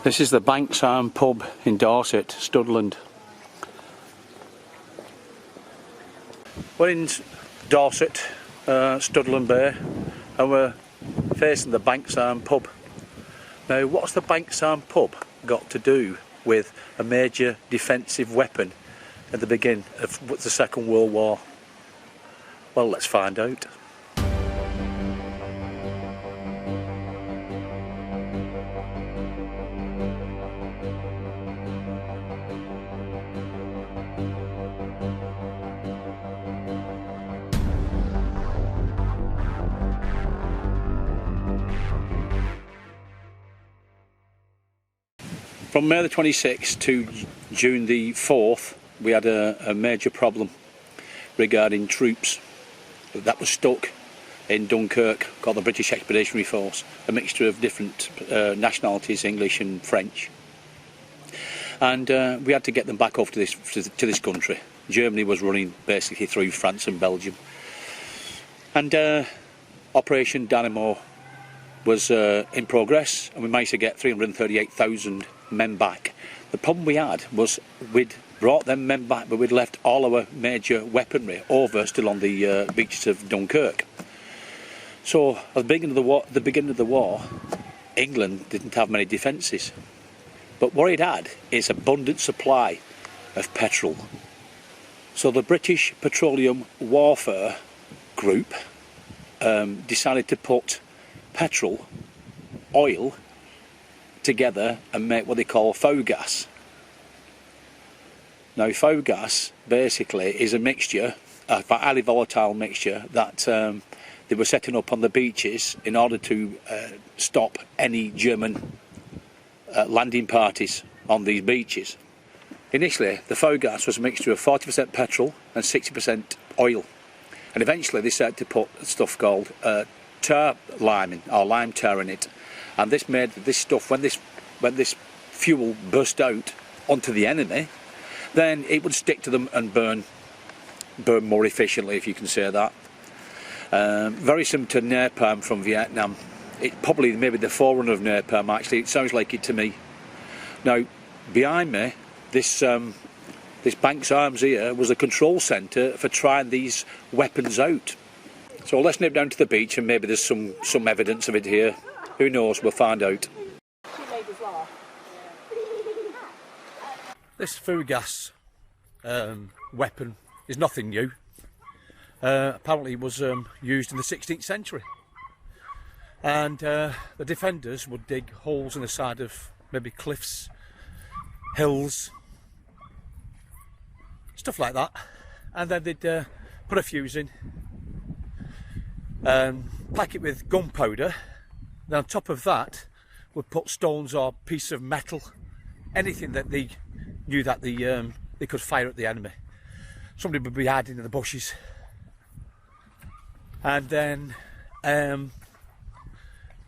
This is the Banks Arm pub in Dorset, Studland. We're in Dorset, Studland Bay, and we're facing the Banks Arm pub. Now, what's the Banks Arm pub got to do with a major defensive weapon at the beginning of the Second World War? Well, let's find out. From May the 26th to June the 4th, we had a major problem regarding troops that was stuck in Dunkirk, called the British Expeditionary Force, a mixture of different nationalities, English and French. And we had to get them back over to this country. Germany was running basically through France and Belgium. And Operation Dynamo was in progress, and we managed to get 338,000 men back. The problem we had was we'd brought them men back, but we'd left all our major weaponry over still on the beaches of Dunkirk. So at the beginning of the war, England didn't have many defences, but what it had is abundant supply of petrol. So the British Petroleum Warfare Group decided to put petrol, oil, together and make what they call Fougasse. Now, Fougasse basically is a mixture, a highly volatile mixture that they were setting up on the beaches in order to stop any German landing parties on these beaches. Initially, the Fougasse was a mixture of 40% petrol and 60% oil, and eventually they started to put stuff called tar lime or lime tar in it. And this made this stuff, when this fuel burst out onto the enemy, then it would stick to them and burn more efficiently, if you can say that. Very similar to napalm from Vietnam. It probably maybe the forerunner of napalm, actually. It sounds like it to me. Now, behind me, this Banks Arms here was a control centre for trying these weapons out. So let's nip down to the beach, and maybe there's some evidence of it here. Who knows, we'll find out. This Fougasse weapon is nothing new. Apparently it was used in the 16th century. And the defenders would dig holes in the side of maybe cliffs, hills, stuff like that. And then they'd put a fuse in, pack it with gunpowder. Then on top of that, would put stones or piece of metal, anything that they knew that they could fire at the enemy. Somebody would be hiding in the bushes, and then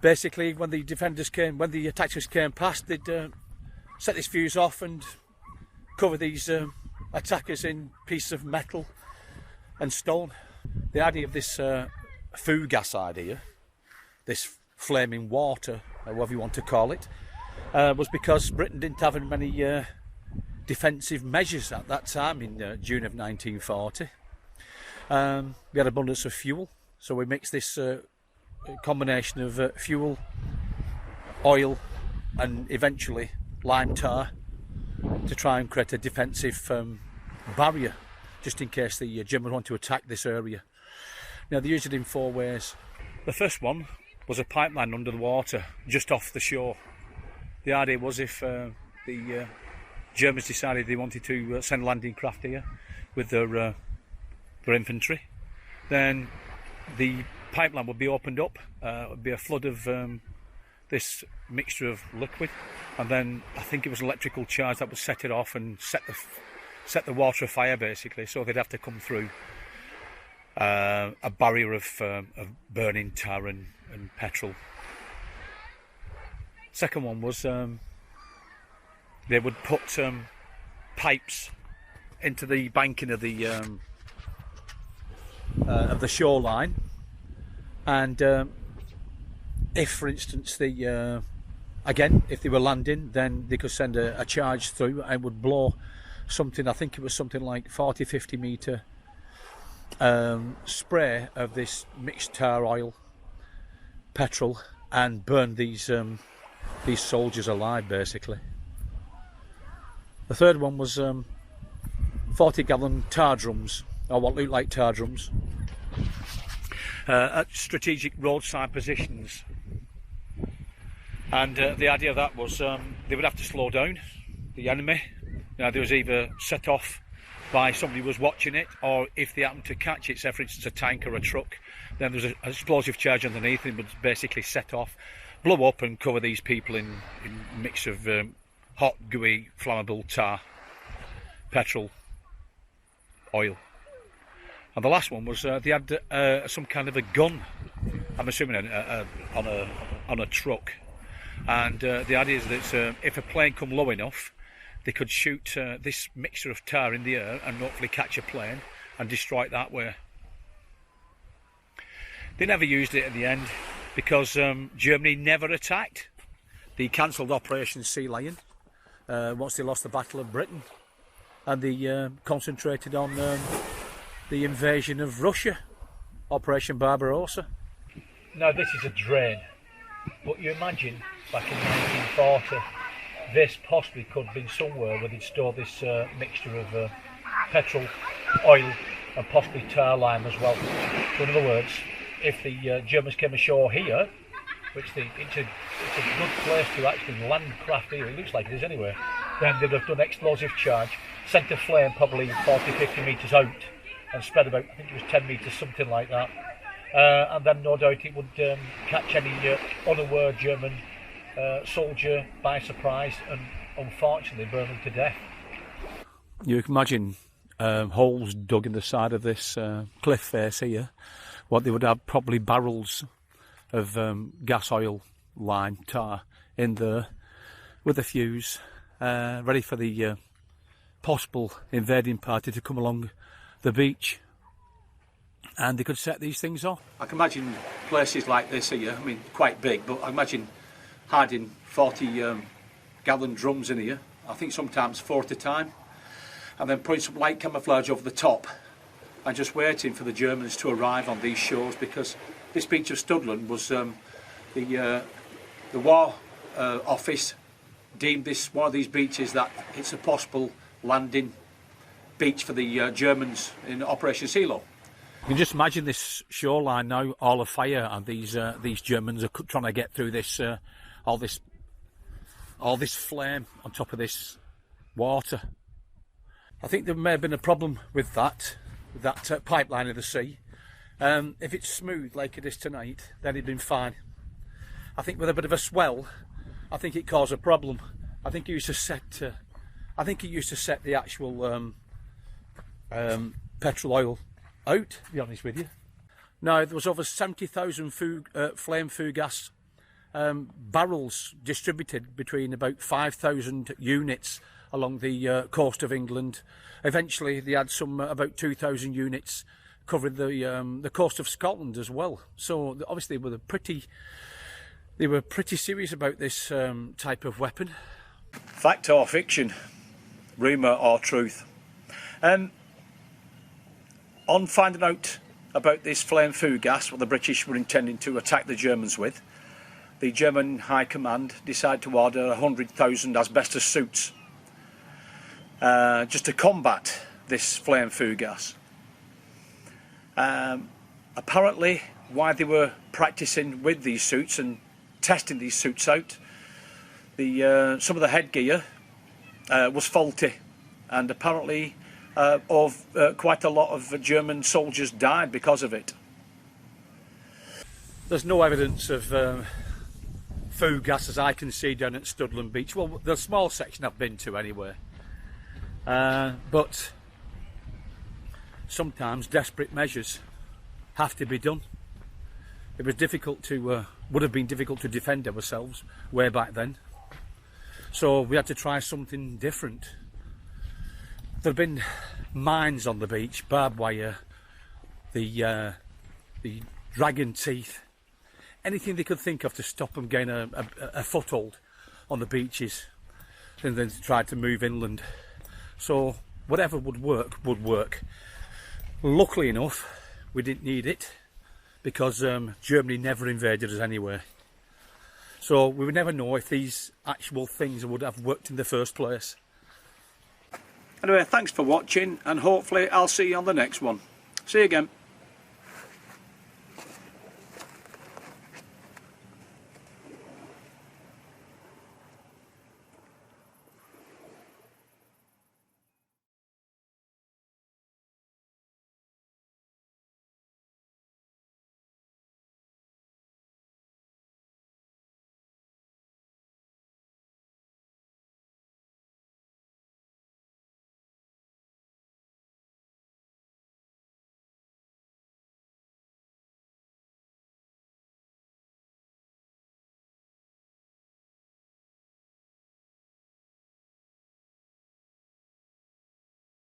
basically when the attackers came past, they'd set this fuse off and cover these attackers in pieces of metal and stone. The idea of this Fougasse idea, this flaming water, or whatever you want to call it, was because Britain didn't have many defensive measures at that time in June of 1940. We had abundance of fuel, so we mixed this combination of fuel, oil and eventually lime tar to try and create a defensive barrier just in case the Germans want to attack this area. Now, they used it in four ways. The first one was a pipeline under the water, just off the shore. The idea was if the Germans decided they wanted to send landing craft here with their infantry, then the pipeline would be opened up, it would be a flood of this mixture of liquid, and then I think it was an electrical charge that would set it off and set the water afire, basically, so they'd have to come through a barrier of burning tar and petrol. Second one was they would put pipes into the banking of the shoreline, and if, for instance, the again, if they were landing, then they could send a charge through and would blow something, I think it was something like 40-50 metre spray of this mixed tar oil, petrol, and burn these soldiers alive, basically. The third one was 40-gallon tar drums, or what looked like tar drums, at strategic roadside positions. And the idea of that was they would have to slow down the enemy. Now, they was either set off by somebody who was watching it, or if they happened to catch it, say for instance a tank or a truck, then there was an explosive charge underneath and would basically set off, blow up and cover these people in a mix of hot, gooey, flammable tar, petrol, oil. And the last one was they had some kind of a gun, I'm assuming on a truck. And the idea is that if a plane come low enough, they could shoot this mixture of tar in the air and hopefully catch a plane and destroy it that way. They never used it at the end because Germany never attacked. They cancelled Operation Sea Lion once they lost the Battle of Britain, and they concentrated on the invasion of Russia, Operation Barbarossa. Now this is a drain, but you imagine back in 1940 this possibly could have been somewhere where they'd stored this mixture of petrol, oil and possibly tar lime as well. So in other words, if the Germans came ashore here, which it's a good place to actually land craft here, it looks like it is anyway, then they'd have done explosive charge, sent a flame probably 40-50 metres out and spread about, I think it was 10 metres, something like that. And then no doubt it would catch any unaware German soldier by surprise and unfortunately burn them to death. You can imagine holes dug in the side of this cliff face here. What they would have, probably barrels of gas oil, lime, tar in there with a fuse, ready for the possible invading party to come along the beach, and they could set these things off. I can imagine places like this here, I mean quite big, but I imagine hiding 40-gallon drums in here, I think sometimes 4 at a time, and then putting some light camouflage over the top and just waiting for the Germans to arrive on these shores, because this beach of Studland was the War Office deemed this one of these beaches that it's a possible landing beach for the Germans in Operation Sealow. You can just imagine this shoreline now all afire, and these Germans are trying to get through this all this flame on top of this water. I think there may have been a problem with that pipeline of the sea. If it's smooth like it is tonight, then it'd been fine. I think with a bit of a swell, I think it caused a problem. I think it used to set the actual petrol oil out, to be honest with you. Now, there was over 70,000 flame Fougasse barrels distributed between about 5,000 units along the coast of England. Eventually, they had some about 2,000 units covering the coast of Scotland as well. So obviously, they were pretty serious about this type of weapon. Fact or fiction, rumour or truth. On finding out about this flame Fougasse, what the British were intending to attack the Germans with, the German High Command decided to order 100,000 asbestos suits just to combat this flame Fougasse. Apparently, while they were practicing with these suits and testing these suits out, some of the headgear was faulty, and apparently quite a lot of German soldiers died because of it. There's no evidence of Fougasse as I can see down at Studland Beach. Well, the small section I've been to anyway. But sometimes desperate measures have to be done. It was would have been difficult to defend ourselves way back then. So we had to try something different. There have been mines on the beach, barbed wire, the dragon teeth, anything they could think of to stop them getting a foothold on the beaches, and then tried to move inland. So whatever would work would work. Luckily enough, we didn't need it, because Germany never invaded us anyway. So we would never know if these actual things would have worked in the first place. Anyway, thanks for watching, and hopefully I'll see you on the next one. See you again.